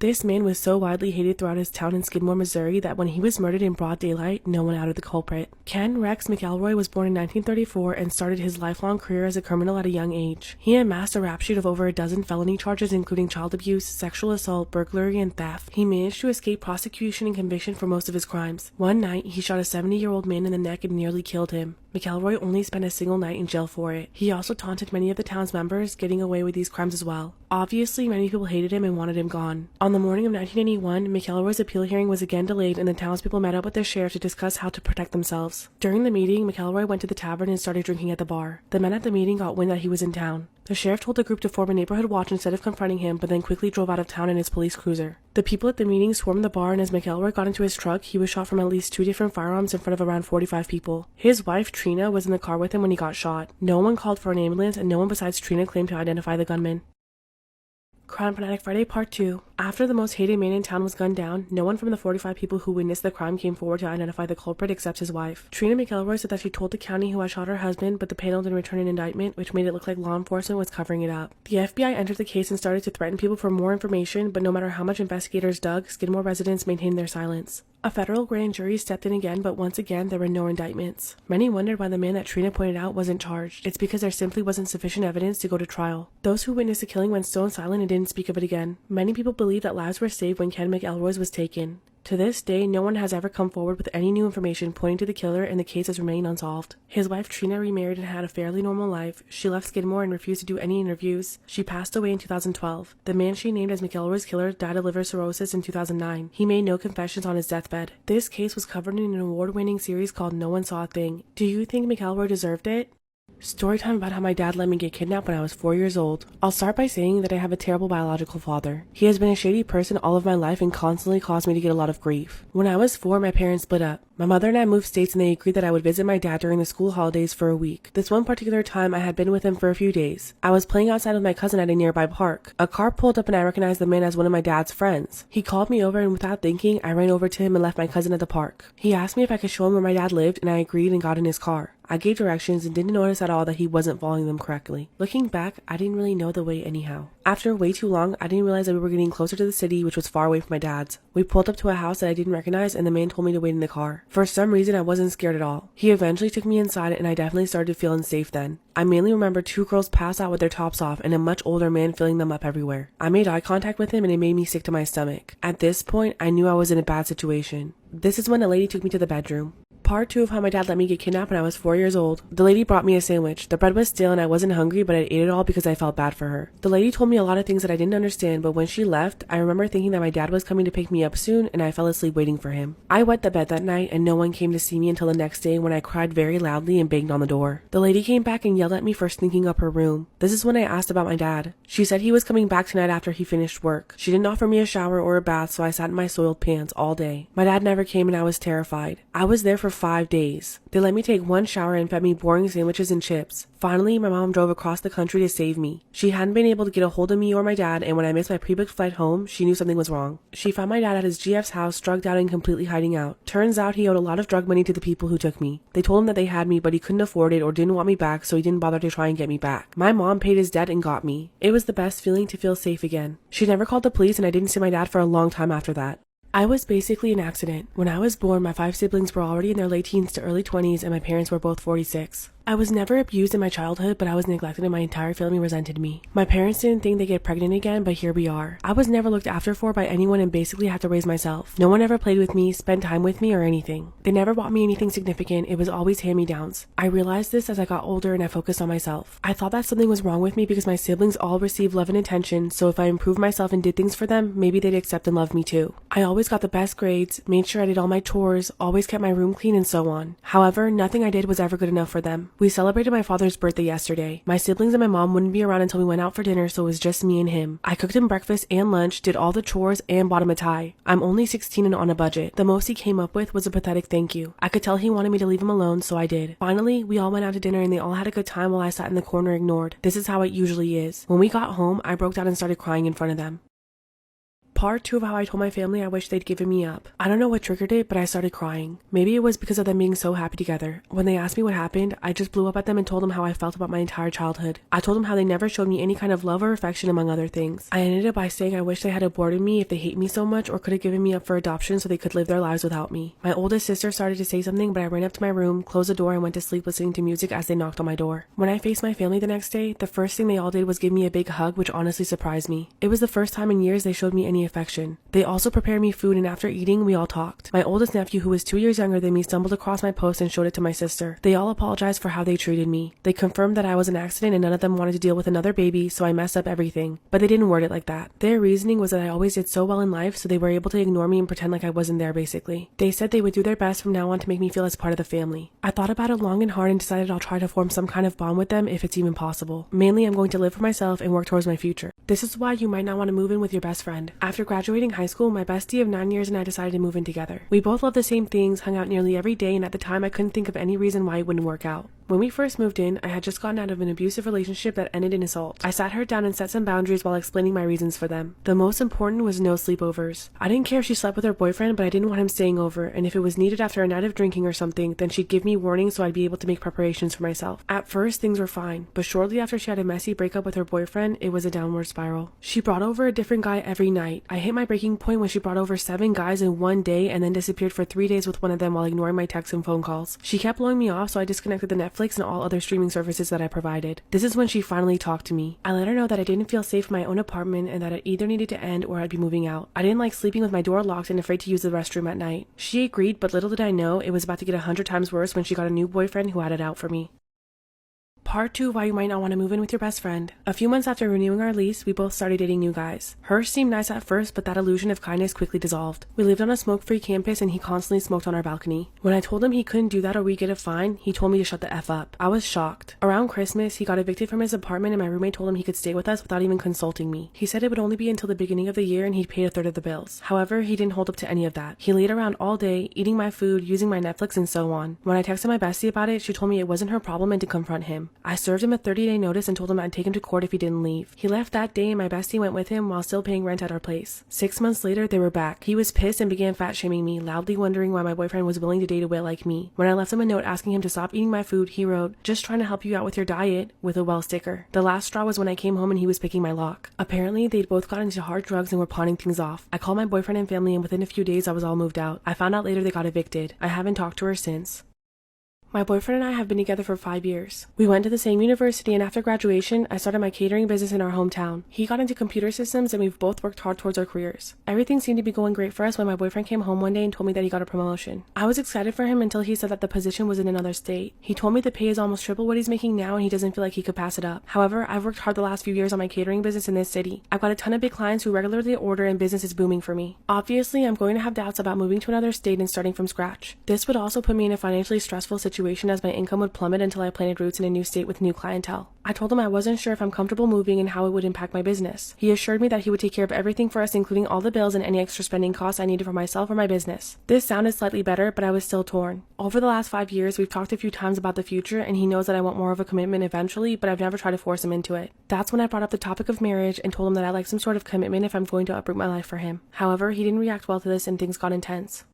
This man was so widely hated throughout his town in Skidmore, Missouri that when he was murdered in broad daylight, no one outed the culprit. Ken Rex McElroy was born in 1934 and started his lifelong career as a criminal at a young age. He amassed a rap sheet of over a dozen felony charges including child abuse, sexual assault, burglary, and theft. He managed to escape prosecution and conviction for most of his crimes. One night, he shot a 70-year-old man in the neck and nearly killed him. McElroy only spent a single night in jail for it. He also taunted many of the town's members, getting away with these crimes as well. Obviously, many people hated him and wanted him gone. On the morning of 1981, McElroy's appeal hearing was again delayed and the townspeople met up with their sheriff to discuss how to protect themselves. During the meeting, McElroy went to the tavern and started drinking at the bar. The men at the meeting got wind that he was in town. The sheriff told the group to form a neighborhood watch instead of confronting him, but then quickly drove out of town in his police cruiser. The people at the meeting swarmed the bar, and as McElroy got into his truck, he was shot from at least 2 different firearms in front of around 45 people. His wife, Trina, was in the car with him when he got shot. No one called for an ambulance, and no one besides Trina claimed to identify the gunman. Crime Fanatic Friday Part 2. After the most hated man in town was gunned down, no one from the 45 people who witnessed the crime came forward to identify the culprit except his wife. Trina McElroy said that she told the county who had shot her husband, but the panel didn't return an indictment, which made it look like law enforcement was covering it up. The FBI entered the case and started to threaten people for more information, but no matter how much investigators dug, Skidmore residents maintained their silence. A federal grand jury stepped in again, but once again, there were no indictments. Many wondered why the man that Trina pointed out wasn't charged. It's because there simply wasn't sufficient evidence to go to trial. Those who witnessed the killing went stone silent and didn't speak of it again. Many people believe that lives were saved when Ken McElroy's was taken. To this day, no one has ever come forward with any new information pointing to the killer, and the case has remained unsolved. His wife Trina remarried and had a fairly normal life. She left Skidmore and refused to do any interviews. She passed away in 2012. The man she named as McElroy's killer died of liver cirrhosis in 2009. He made no confessions on his deathbed. This case was covered in an award-winning series called No One Saw a Thing. Do you think McElroy deserved it? Storytime about how my dad let me get kidnapped when I was 4 years old. I'll start by saying that I have a terrible biological father. He has been a shady person all of my life and constantly caused me to get a lot of grief. When I was 4, my parents split up. My mother and I moved states and they agreed that I would visit my dad during the school holidays for a week. This one particular time I had been with him for a few days. I was playing outside with my cousin at a nearby park. A car pulled up and I recognized the man as one of my dad's friends. He called me over and without thinking, I ran over to him and left my cousin at the park. He asked me if I could show him where my dad lived and I agreed and got in his car. I gave directions and didn't notice at all that he wasn't following them correctly. Looking back, I didn't really know the way anyhow. After way too long, I didn't realize that we were getting closer to the city, which was far away from my dad's. We pulled up to a house that I didn't recognize and the man told me to wait in the car. For some reason, I wasn't scared at all. He eventually took me inside and I definitely started to feel unsafe then. I mainly remember 2 girls passed out with their tops off and a much older man filling them up everywhere. I made eye contact with him and it made me sick to my stomach. At this point, I knew I was in a bad situation. This is when a lady took me to the bedroom. Part 2 of how my dad let me get kidnapped when I was 4 years old. The lady brought me a sandwich. The bread was stale and I wasn't hungry, but I ate it all because I felt bad for her. The lady told me a lot of things that I didn't understand, but when she left, I remember thinking that my dad was coming to pick me up soon and I fell asleep waiting for him. I wet the bed that night and no one came to see me until the next day when I cried very loudly and banged on the door. The lady came back and yelled at me for sneaking up her room. This is when I asked about my dad. She said he was coming back tonight after he finished work. She didn't offer me a shower or a bath, so I sat in my soiled pants all day. My dad never came and I was terrified. I was there for 5 days. They let me take 1 shower and fed me boring sandwiches and chips. Finally, my mom drove across the country to save me. She hadn't been able to get a hold of me or my dad, and when I missed my pre-booked flight home, she knew something was wrong. She found my dad at his GF's house, drugged out and completely hiding out. Turns out he owed a lot of drug money to the people who took me. They told him that they had me, but he couldn't afford it or didn't want me back, so he didn't bother to try and get me back. My mom paid his debt and got me. It was the best feeling to feel safe again. She never called the police, and I didn't see my dad for a long time after that. I was basically an accident. When I was born, my 5 siblings were already in their late teens to early 20s, and my parents were both 46. I was never abused in my childhood, but I was neglected and my entire family resented me. My parents didn't think they'd get pregnant again, but here we are. I was never looked after for by anyone and basically had to raise myself. No one ever played with me, spent time with me, or anything. They never bought me anything significant, it was always hand-me-downs. I realized this as I got older and I focused on myself. I thought that something was wrong with me because my siblings all received love and attention, so if I improved myself and did things for them, maybe they'd accept and love me too. I always got the best grades, made sure I did all my chores, always kept my room clean, and so on. However, nothing I did was ever good enough for them. We celebrated my father's birthday yesterday. My siblings and my mom wouldn't be around until we went out for dinner, so it was just me and him. I cooked him breakfast and lunch, did all the chores, and bought him a tie. I'm only 16 and on a budget. The most he came up with was a pathetic thank you. I could tell he wanted me to leave him alone, so I did. Finally, we all went out to dinner and they all had a good time while I sat in the corner ignored. This is how it usually is. When we got home, I broke down and started crying in front of them. Part 2 of how I told my family I wish they'd given me up. I don't know what triggered it, but I started crying. Maybe it was because of them being so happy together. When they asked me what happened, I just blew up at them and told them how I felt about my entire childhood. I told them how they never showed me any kind of love or affection, among other things. I ended up by saying I wish they had aborted me if they hate me so much, or could have given me up for adoption so they could live their lives without me. My oldest sister started to say something, but I ran up to my room, closed the door, and went to sleep listening to music as they knocked on my door. When I faced my family the next day, the first thing they all did was give me a big hug, which honestly surprised me. It was the first time in years they showed me any affection. They also prepared me food, and after eating, we all talked. My oldest nephew, who was 2 years younger than me, stumbled across my post and showed it to my sister. They all apologized for how they treated me. They confirmed that I was an accident and none of them wanted to deal with another baby, so I messed up everything. But they didn't word it like that. Their reasoning was that I always did so well in life, so they were able to ignore me and pretend like I wasn't there, basically. They said they would do their best from now on to make me feel as part of the family. I thought about it long and hard and decided I'll try to form some kind of bond with them if it's even possible. Mainly, I'm going to live for myself and work towards my future. This is why you might not want to move in with your best friend. After graduating high school, my bestie of 9 years and I decided to move in together. We both loved the same things, hung out nearly every day, and at the time I couldn't think of any reason why it wouldn't work out. When we first moved in, I had just gotten out of an abusive relationship that ended in assault. I sat her down and set some boundaries while explaining my reasons for them. The most important was no sleepovers. I didn't care if she slept with her boyfriend, but I didn't want him staying over, and if it was needed after a night of drinking or something, then she'd give me warnings so I'd be able to make preparations for myself. At first, things were fine, but shortly after she had a messy breakup with her boyfriend, it was a downward spiral. She brought over a different guy every night. I hit my breaking point when she brought over 7 guys in one day and then disappeared for 3 days with one of them while ignoring my texts and phone calls. She kept blowing me off, so I disconnected the Netflix and all other streaming services that I provided. This is when she finally talked to me. I let her know that I didn't feel safe in my own apartment and that it either needed to end or I'd be moving out. I didn't like sleeping with my door locked and afraid to use the restroom at night. She agreed, but little did I know it was about to get 100 times worse when she got a new boyfriend who had it out for me. Part 2 of why you might not want to move in with your best friend. A few months after renewing our lease, we both started dating new guys. Hers seemed nice at first, but that illusion of kindness quickly dissolved. We lived on a smoke-free campus and he constantly smoked on our balcony. When I told him he couldn't do that or we'd get a fine, he told me to shut the F up. I was shocked. Around Christmas, he got evicted from his apartment and my roommate told him he could stay with us without even consulting me. He said it would only be until the beginning of the year and he'd paid a third of the bills. However, he didn't hold up to any of that. He laid around all day, eating my food, using my Netflix, and so on. When I texted my bestie about it, she told me it wasn't her problem and to confront him. I served him a 30-day notice and told him I'd take him to court if he didn't leave. He left that day and my bestie went with him while still paying rent at our place. 6 months later, they were back. He was pissed and began fat-shaming me, loudly wondering why my boyfriend was willing to date a whale like me. When I left him a note asking him to stop eating my food, he wrote, "Just trying to help you out with your diet," with a well sticker. The last straw was when I came home and he was picking my lock. Apparently, they'd both gotten into hard drugs and were pawning things off. I called my boyfriend and family and within a few days I was all moved out. I found out later they got evicted. I haven't talked to her since. My boyfriend and I have been together for 5 years. We went to the same university and after graduation, I started my catering business in our hometown. He got into computer systems and we've both worked hard towards our careers. Everything seemed to be going great for us when my boyfriend came home one day and told me that he got a promotion. I was excited for him until he said that the position was in another state. He told me the pay is almost triple what he's making now and he doesn't feel like he could pass it up. However, I've worked hard the last few years on my catering business in this city. I've got a ton of big clients who regularly order and business is booming for me. Obviously, I'm going to have doubts about moving to another state and starting from scratch. This would also put me in a financially stressful situation as my income would plummet until I planted roots in a new state with new clientele. I told him I wasn't sure if I'm comfortable moving and how it would impact my business. He assured me that he would take care of everything for us, including all the bills and any extra spending costs I needed for myself or my business. This sounded slightly better, but I was still torn. Over the last 5 years, we've talked a few times about the future, and he knows that I want more of a commitment eventually, but I've never tried to force him into it. That's when I brought up the topic of marriage and told him that I'd like some sort of commitment if I'm going to uproot my life for him. However, he didn't react well to this and things got intense.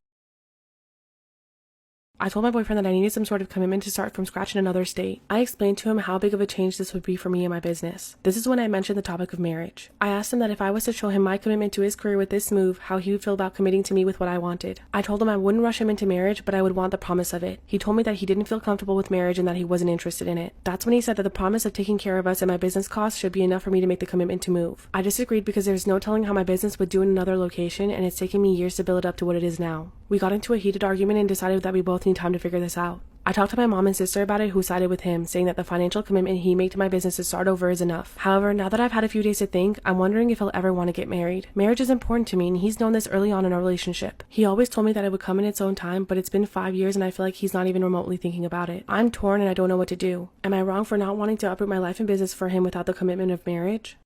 I told my boyfriend that I needed some sort of commitment to start from scratch in another state. I explained to him how big of a change this would be for me and my business. This is when I mentioned the topic of marriage. I asked him that if I was to show him my commitment to his career with this move, how he would feel about committing to me with what I wanted. I told him I wouldn't rush him into marriage, but I would want the promise of it. He told me that he didn't feel comfortable with marriage and that he wasn't interested in it. That's when he said that the promise of taking care of us and my business costs should be enough for me to make the commitment to move. I disagreed because there's no telling how my business would do in another location, and it's taken me years to build it up to what it is now. We got into a heated argument and decided that we both need time to figure this out. I talked to my mom and sister about it, who sided with him, saying that the financial commitment he made to my business to start over is enough. However, now that I've had a few days to think, I'm wondering if he'll ever want to get married. Marriage is important to me, and he's known this early on in our relationship. He always told me that it would come in its own time, but it's been 5 years and I feel like he's not even remotely thinking about it. I'm torn and I don't know what to do. Am I wrong for not wanting to uproot my life and business for him without the commitment of marriage?